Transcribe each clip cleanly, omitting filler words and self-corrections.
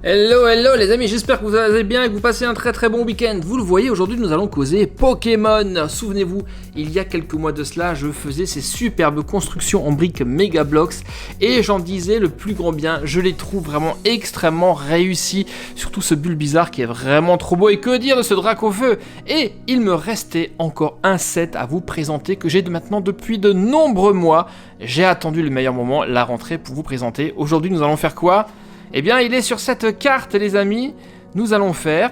Hello, hello les amis, j'espère que vous allez bien et que vous passez un très très bon week-end. Vous le voyez, aujourd'hui nous allons causer Pokémon. Souvenez-vous, il y a quelques mois de cela, je faisais ces superbes constructions en briques Megablox et j'en disais le plus grand bien. Je les trouve vraiment extrêmement réussis, surtout ce Bulbizarre qui est vraiment trop beau. Et que dire de ce Dracofeu? Et il me restait encore un set à vous présenter que j'ai maintenant depuis de nombreux mois. J'ai attendu le meilleur moment, la rentrée, pour vous présenter. Aujourd'hui nous allons faire quoi? Eh bien, il est sur cette carte, les amis. Nous allons faire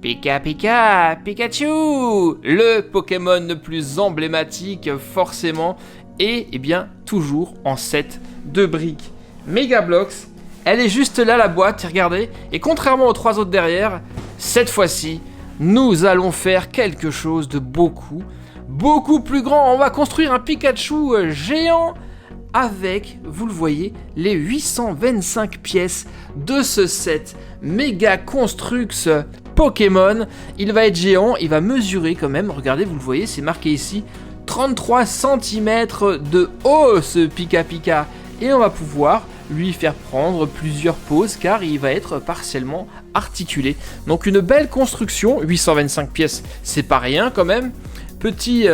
Pika Pika Pikachu, le Pokémon le plus emblématique, forcément, et eh bien toujours en set de briques Megablox. Elle est juste là, la boîte, regardez. Et contrairement aux trois autres derrière, cette fois-ci, nous allons faire quelque chose de beaucoup plus grand. On va construire un Pikachu géant avec, vous le voyez, les 825 pièces de ce set Mega Construx Pokémon. Il va être géant, il va mesurer quand même, regardez, vous le voyez, c'est marqué ici, 33 cm de haut ce Pika Pika. Et on va pouvoir lui faire prendre plusieurs pauses car il va être partiellement articulé. Donc une belle construction, 825 pièces, c'est pas rien quand même. Petit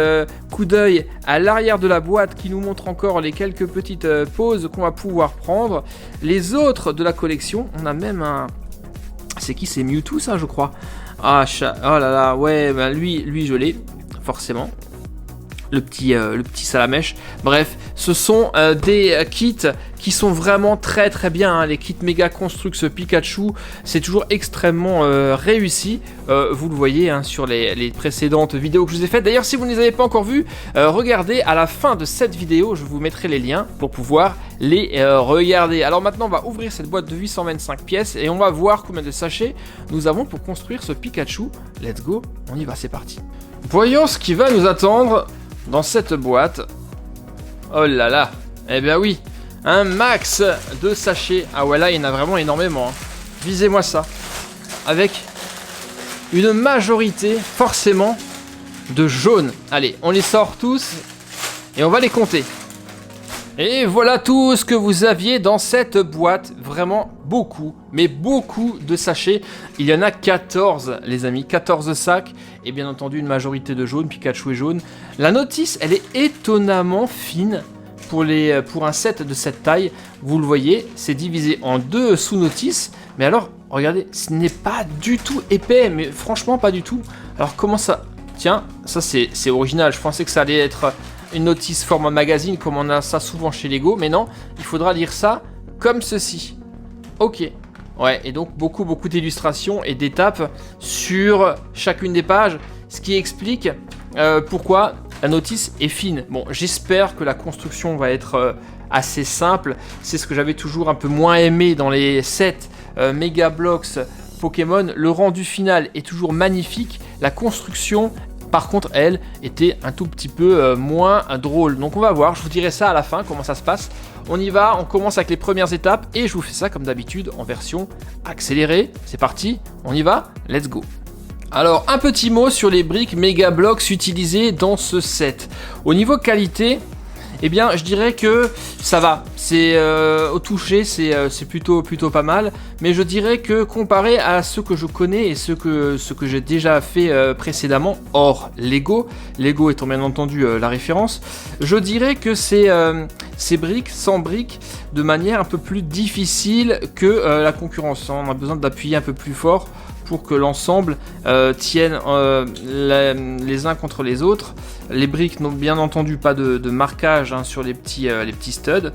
coup d'œil à l'arrière de la boîte qui nous montre encore les quelques petites pauses qu'on va pouvoir prendre. Les autres de la collection, on a même un... C'est qui? C'est Mewtwo ça, je crois. Ah, oh là là, ouais, bah lui je l'ai, forcément. Le petit Salamèche. Bref, ce sont des kits qui sont vraiment très très bien, hein. Les kits Mega Construx Pikachu, c'est toujours extrêmement réussi. Vous le voyez, hein, sur les précédentes vidéos que je vous ai faites. D'ailleurs, si vous ne les avez pas encore vues, regardez à la fin de cette vidéo, je vous mettrai les liens pour pouvoir les regarder. Alors maintenant, on va ouvrir cette boîte de 825 pièces et on va voir combien de sachets nous avons pour construire ce Pikachu. Let's go, on y va, c'est parti. Voyons ce qui va nous attendre dans cette boîte. Oh là là, eh bien oui, un max de sachets. Ah ouais, là il y en a vraiment énormément, hein. Visez-moi ça. Avec une majorité forcément de jaune. Allez, on les sort tous et on va les compter. Et voilà tout ce que vous aviez dans cette boîte. Vraiment beaucoup, mais beaucoup de sachets. Il y en a 14, les amis. 14 sacs. Et bien entendu, une majorité de jaune. Pikachu est jaune. La notice, elle est étonnamment fine pour un set de cette taille. Vous le voyez, c'est divisé en deux sous-notices. Mais alors, regardez, ce n'est pas du tout épais. Mais franchement, pas du tout. Alors, comment ça... Tiens, ça c'est original. Je pensais que ça allait être une notice format magazine comme on a ça souvent chez Lego, mais non, il faudra lire ça comme ceci. Ok, ouais, et donc beaucoup d'illustrations et d'étapes sur chacune des pages, ce qui explique pourquoi la notice est fine. Bon, j'espère que la construction va être assez simple. C'est ce que j'avais toujours un peu moins aimé dans les sets Megablox Pokémon. Le rendu final est toujours magnifique, la construction... Par contre, elle était un tout petit peu moins drôle. Donc on va voir, je vous dirai ça à la fin, comment ça se passe. On y va, on commence avec les premières étapes et je vous fais ça comme d'habitude en version accélérée. C'est parti, on y va, let's go. Alors, un petit mot sur les briques Megablox utilisées dans ce set. Au niveau qualité... Eh bien, je dirais que ça va. C'est au toucher, c'est plutôt pas mal. Mais je dirais que comparé à ceux que je connais et ce que j'ai déjà fait précédemment, hors Lego étant bien entendu la référence, je dirais que ces briques s'embriquent de manière un peu plus difficile que la concurrence. On a besoin d'appuyer un peu plus fort pour que l'ensemble tienne les uns contre les autres. Les briques n'ont bien entendu pas de marquage, hein, sur les petits studs.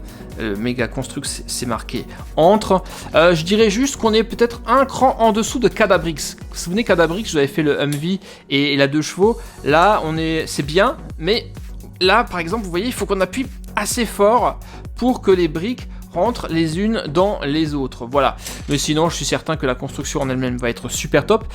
Mega Construx, c'est marqué entre. Je dirais juste qu'on est peut-être un cran en dessous de Cadabrix. Vous vous souvenez, Cadabrix, j'avais fait le Humvee et la 2 chevaux. Là, c'est bien, mais là, par exemple, vous voyez, il faut qu'on appuie assez fort pour que les briques rentrent les unes dans les autres. Voilà. Mais sinon, je suis certain que la construction en elle-même va être super top.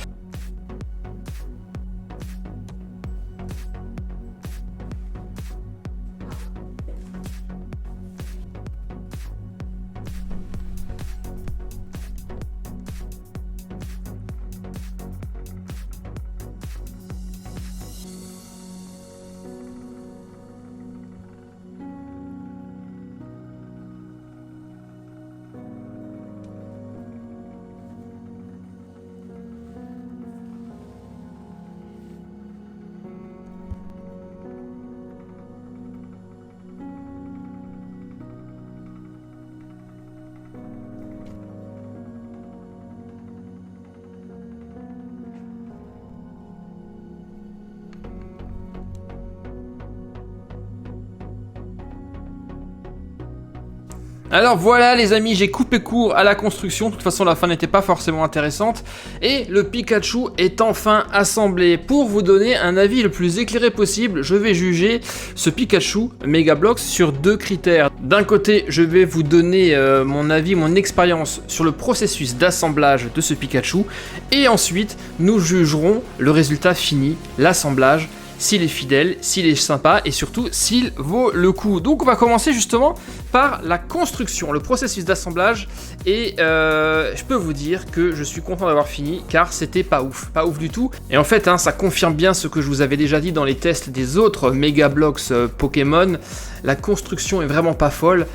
Alors voilà les amis, j'ai coupé court à la construction, de toute façon la fin n'était pas forcément intéressante, et le Pikachu est enfin assemblé. Pour vous donner un avis le plus éclairé possible, je vais juger ce Pikachu Megablox sur 2 critères. D'un côté, je vais vous donner mon avis, mon expérience sur le processus d'assemblage de ce Pikachu, et ensuite nous jugerons le résultat fini, l'assemblage, s'il est fidèle, s'il est sympa et surtout s'il vaut le coup. Donc on va commencer justement par la construction, le processus d'assemblage, et je peux vous dire que je suis content d'avoir fini car c'était pas ouf du tout. Et en fait ça confirme bien ce que je vous avais déjà dit dans les tests des autres Megablox Pokémon. La construction est vraiment pas folle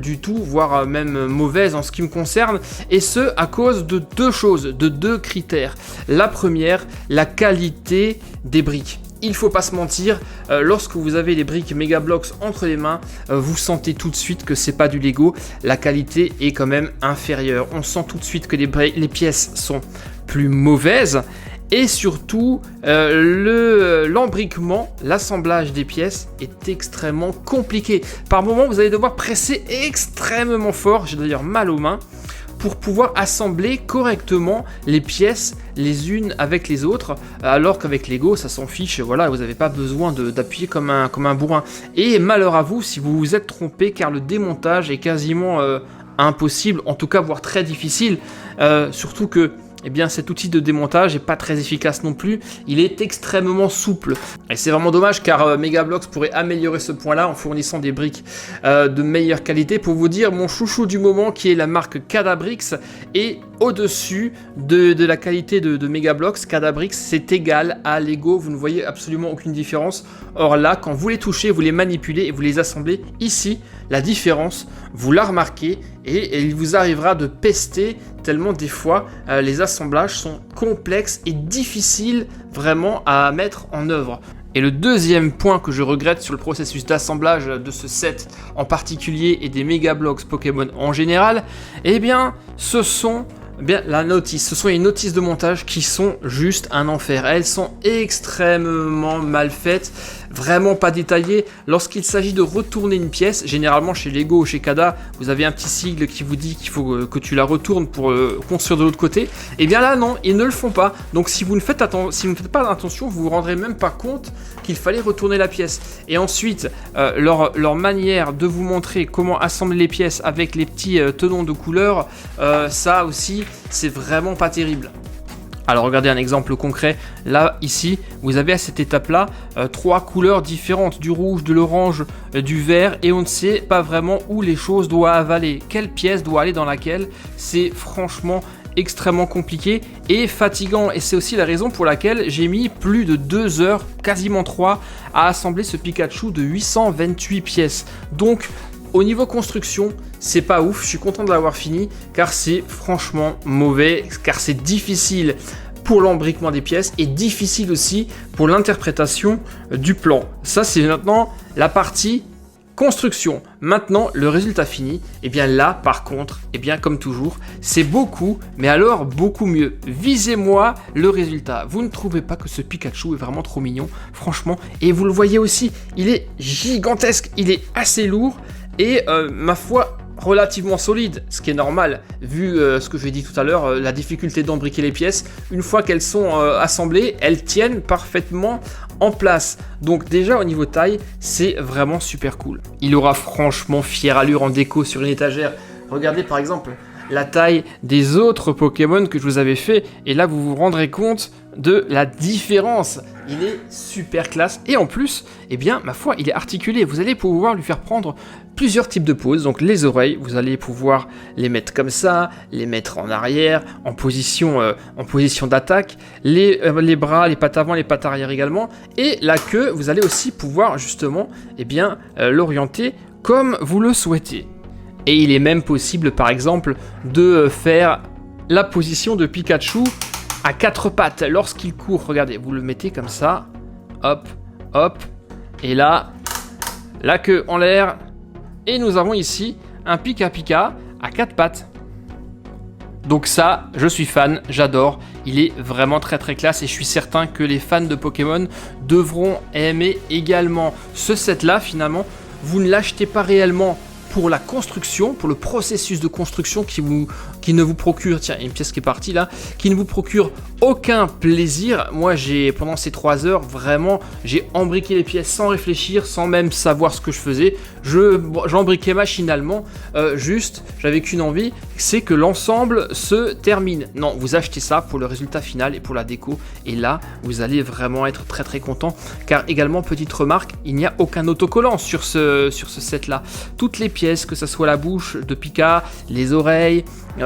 du tout, voire même mauvaise en ce qui me concerne, et ce à cause de 2 choses, de 2 critères. La première, la qualité des briques. Il faut pas se mentir, lorsque vous avez les briques Megablox entre les mains, vous sentez tout de suite que c'est pas du Lego, la qualité est quand même inférieure. On sent tout de suite que les pièces sont plus mauvaises. Et surtout, l'embriquement, l'assemblage des pièces est extrêmement compliqué. Par moments, vous allez devoir presser extrêmement fort, j'ai d'ailleurs mal aux mains, pour pouvoir assembler correctement les pièces les unes avec les autres, alors qu'avec Lego ça s'en fiche, voilà, vous n'avez pas besoin d'appuyer comme un bourrin. Et malheur à vous si vous vous êtes trompé, car le démontage est quasiment impossible, en tout cas voire très difficile, surtout que cet outil de démontage n'est pas très efficace non plus, il est extrêmement souple. Et c'est vraiment dommage car Megablox pourrait améliorer ce point-là en fournissant des briques de meilleure qualité. Pour vous dire, mon chouchou du moment qui est la marque Cadabrix est au-dessus de la qualité de Megablox. Cadabrix c'est égal à Lego, vous ne voyez absolument aucune différence. Or là, quand vous les touchez, vous les manipulez et vous les assemblez, ici, la différence, vous la remarquez et il vous arrivera de pester tellement des fois les assemblages sont complexes et difficiles vraiment à mettre en œuvre. Et le deuxième point que je regrette sur le processus d'assemblage de ce set en particulier et des Megablox Pokémon en général, ce sont les notices de montage qui sont juste un enfer. Elles sont extrêmement mal faites, vraiment pas détaillées. Lorsqu'il s'agit de retourner une pièce, généralement chez Lego ou chez Cada, vous avez un petit sigle qui vous dit qu'il faut que tu la retournes pour construire de l'autre côté. Et bien là non, ils ne le font pas. Donc si vous ne faites pas attention, vous vous rendrez même pas compte qu'il fallait retourner la pièce. Et ensuite, leur manière de vous montrer comment assembler les pièces avec les petits tenons de couleurs, ça aussi, c'est vraiment pas terrible. Alors regardez un exemple concret, là ici vous avez à cette étape là 3 couleurs différentes, du rouge, de l'orange, du vert, et on ne sait pas vraiment où les choses doivent aller, quelle pièce doit aller dans laquelle. C'est franchement extrêmement compliqué et fatigant, et c'est aussi la raison pour laquelle j'ai mis plus de 2 heures, quasiment 3, à assembler ce Pikachu de 828 pièces. Donc au niveau construction, c'est pas ouf, je suis content de l'avoir fini car c'est franchement mauvais, car c'est difficile pour l'embriquement des pièces et difficile aussi pour l'interprétation du plan. Ça c'est maintenant la partie construction. Maintenant le résultat fini, et bien là par contre, et bien comme toujours, c'est beaucoup, mais alors beaucoup mieux. Visez-moi le résultat. Vous ne trouvez pas que ce Pikachu est vraiment trop mignon, franchement, et vous le voyez aussi, il est gigantesque, il est assez lourd. Et ma foi, relativement solide, ce qui est normal, vu ce que j'ai dit tout à l'heure, la difficulté d'embriquer les pièces. Une fois qu'elles sont assemblées, elles tiennent parfaitement en place. Donc déjà au niveau taille, c'est vraiment super cool. Il aura franchement fière allure en déco sur une étagère. Regardez par exemple la taille des autres Pokémon que je vous avais fait, et là vous vous rendrez compte de la différence. Il est super classe, et en plus, ma foi, il est articulé. Vous allez pouvoir lui faire prendre plusieurs types de poses. Donc les oreilles, vous allez pouvoir les mettre comme ça, les mettre en arrière, en position d'attaque, les bras, les pattes avant, les pattes arrière également, et la queue, vous allez aussi pouvoir justement l'orienter comme vous le souhaitez. Et il est même possible par exemple de faire la position de Pikachu à 4 pattes lorsqu'il court. Regardez, vous le mettez comme ça, hop, hop, et là, la queue en l'air, et nous avons ici un Pika Pika à 4 pattes. Donc ça, je suis fan, j'adore, il est vraiment très très classe, et je suis certain que les fans de Pokémon devront aimer également. Ce set là, finalement, vous ne l'achetez pas réellement pour la construction, pour le processus de construction qui ne vous procure, tiens, une pièce qui est partie là, qui ne vous procure aucun plaisir. Moi, pendant ces 3 heures, vraiment, j'ai embriqué les pièces sans réfléchir, sans même savoir ce que je faisais. J'embriquais machinalement, juste, j'avais qu'une envie, c'est que l'ensemble se termine. Non, vous achetez ça pour le résultat final et pour la déco, et là, vous allez vraiment être très très content, car également, petite remarque, il n'y a aucun autocollant sur ce set là. Toutes les pièces, que ce soit la bouche de Pika, les oreilles,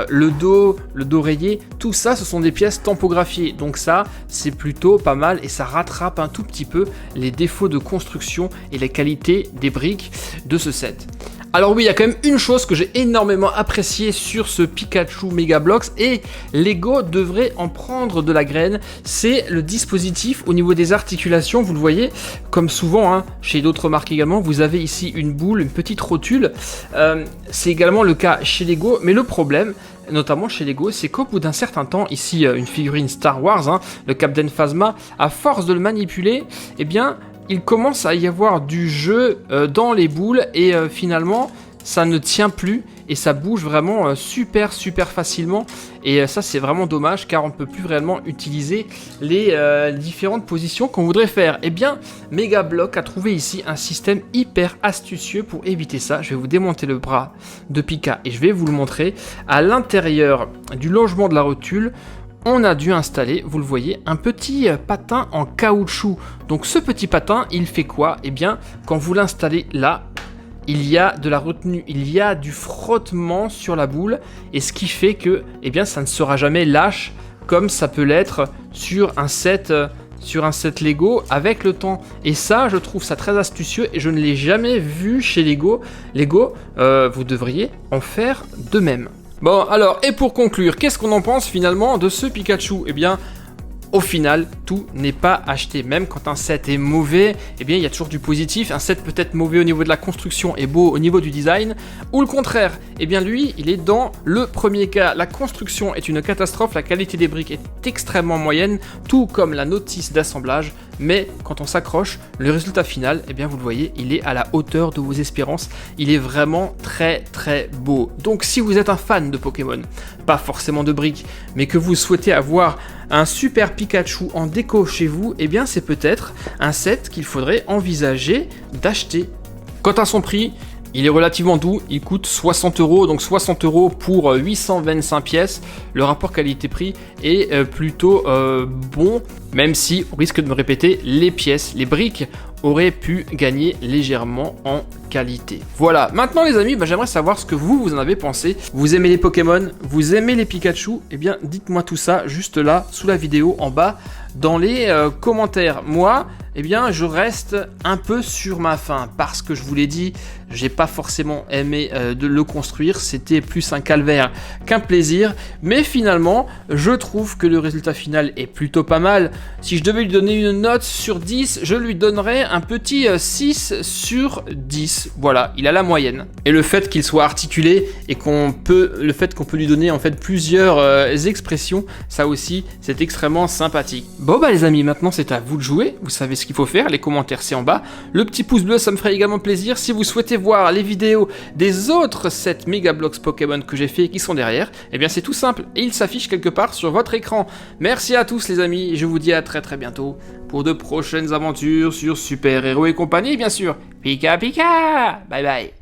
le dos rayé, tout ça, ce sont des pièces tampographiées. Donc ça, c'est plutôt pas mal et ça rattrape un tout petit peu les défauts de construction et la qualité des briques de ce set. Alors oui, il y a quand même une chose que j'ai énormément appréciée sur ce Pikachu Mega Bloks, et Lego devrait en prendre de la graine, c'est le dispositif au niveau des articulations. Vous le voyez, comme souvent, hein, chez d'autres marques également, vous avez ici une boule, une petite rotule. C'est également le cas chez Lego, mais le problème, notamment chez Lego, c'est qu'au bout d'un certain temps, ici une figurine Star Wars, hein, le Captain Phasma, à force de le manipuler, eh bien, il commence à y avoir du jeu dans les boules et finalement ça ne tient plus et ça bouge vraiment super facilement, et ça c'est vraiment dommage car on ne peut plus réellement utiliser les différentes positions qu'on voudrait faire. Et bien Mega Bloks a trouvé ici un système hyper astucieux pour éviter ça. Je vais vous démonter le bras de Pika et je vais vous le montrer. À l'intérieur du logement de la rotule, on a dû installer, vous le voyez, un petit patin en caoutchouc. Donc ce petit patin, il fait quoi? Eh bien, quand vous l'installez là, il y a de la retenue, il y a du frottement sur la boule, et ce qui fait que, eh bien, ça ne sera jamais lâche comme ça peut l'être sur un set Lego avec le temps. Et ça, je trouve ça très astucieux et je ne l'ai jamais vu chez Lego. Lego, vous devriez en faire de même. Bon, alors, et pour conclure, qu'est-ce qu'on en pense finalement de ce Pikachu? Eh bien, au final, tout n'est pas acheté. Même quand un set est mauvais, eh bien, il y a toujours du positif. Un set peut être mauvais au niveau de la construction et beau au niveau du design. Ou le contraire, eh bien, lui, il est dans le premier cas. La construction est une catastrophe, la qualité des briques est extrêmement moyenne, tout comme la notice d'assemblage. Mais quand on s'accroche, le résultat final, eh bien, vous le voyez, il est à la hauteur de vos espérances. Il est vraiment très beau. Donc, si vous êtes un fan de Pokémon, pas forcément de briques, mais que vous souhaitez avoir un super Pikachu en déco chez vous, eh bien c'est peut-être un set qu'il faudrait envisager d'acheter. Quant à son prix, il est relativement doux, il coûte 60 €, donc 60 € pour 825 pièces. Le rapport qualité-prix est plutôt bon, même si, au risque de me répéter, les pièces, les briques auraient pu gagner légèrement en qualité. Voilà, maintenant les amis, j'aimerais savoir ce que vous en avez pensé. Vous aimez les Pokémon? Vous aimez les Pikachu? Eh bien, dites-moi tout ça juste là, sous la vidéo, en bas, dans les commentaires. Moi, eh bien, je reste un peu sur ma faim, parce que je vous l'ai dit, j'ai pas forcément aimé de le construire, c'était plus un calvaire qu'un plaisir, mais finalement, je trouve que le résultat final est plutôt pas mal. Si je devais lui donner une note sur 10, je lui donnerais un petit 6 sur 10. Voilà, il a la moyenne. Et le fait qu'il soit articulé et le fait qu'on peut lui donner en fait plusieurs expressions, ça aussi, c'est extrêmement sympathique. Bon les amis, maintenant c'est à vous de jouer, vous savez ce qu'il faut faire, les commentaires c'est en bas, le petit pouce bleu ça me ferait également plaisir. Si vous souhaitez voir les vidéos des autres 7 Mega Bloks Pokémon que j'ai fait et qui sont derrière, eh bien c'est tout simple et ils s'affichent quelque part sur votre écran. Merci à tous les amis et je vous dis à très bientôt pour de prochaines aventures sur Super Héros et compagnie bien sûr. Pika Pika, bye bye.